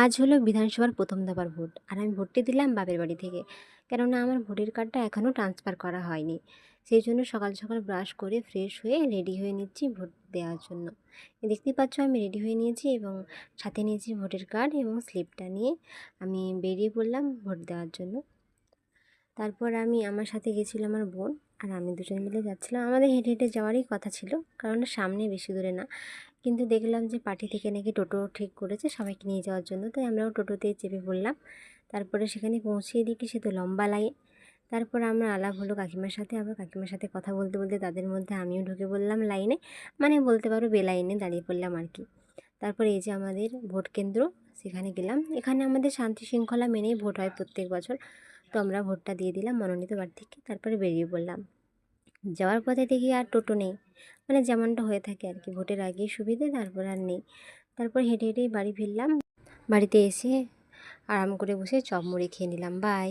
আজ হলো বিধানসভার প্রথম দফার ভোট, আর আমি ভোটটি দিলাম বাপের বাড়ি থেকে। কেননা আমার ভোটের কার্ডটা এখনও ট্রান্সফার করা হয়নি। সেই জন্য সকাল সকাল ব্রাশ করে ফ্রেশ হয়ে রেডি হয়ে নিচ্ছি ভোট দেওয়ার জন্য। দেখতেই পাচ্ছ আমি রেডি হয়ে নিয়েছি এবং সাথে নিয়েছি ভোটের কার্ড এবং স্লিপটা নিয়ে আমি বেরিয়ে পড়লাম ভোট দেওয়ার জন্য। তারপর আমি আমার সাথে গেছিলো আমার বোন, আর আমি দুজন মিলে যাচ্ছিলাম। আমাদের হেঁটে হেঁটে যাওয়ারই কথা ছিল, কারণ সামনে বেশি দূরে না। কিন্তু দেখলাম যে পার্টি থেকে নাকি টোটো ঠিক করেছে সবাইকে নিয়ে যাওয়ার জন্য, তাই আমরাও টোটোতেই চেপে পড়লাম। তারপরে সেখানে পৌঁছিয়ে দেখি সে তো লম্বা লাইন। তারপর আমরা আলাপ হলো কাকিমার সাথে, আবার কাকিমার সাথে কথা বলতে বলতে তাদের মধ্যে আমিও ঢুকে পড়লাম লাইনে, মানে বলতে পারো বেলাইনে দাঁড়িয়ে পড়লাম আর কি। তারপরে এই যে আমাদের ভোট কেন্দ্র, সেখানে গেলাম। এখানে আমাদের শান্তি শৃঙ্খলা মেনেই ভোট হয় প্রত্যেক বছর। তো আমরা ভোটটা দিয়ে দিলাম মনোনীত প্রার্থীকে, তারপরে বেরিয়ে পড়লাম। যাওয়ার পথে দেখি আর টোটো নেই, মানে যেমনটা হয়ে থাকে আর কি, ভোটের আগেই সুবিধে, তারপর আর নেই। তারপর হেঁটে হেঁটেই বাড়ি ফিরলাম। বাড়িতে এসে আরাম করে বসে চপ মুড়ি খেয়ে নিলাম। বাই।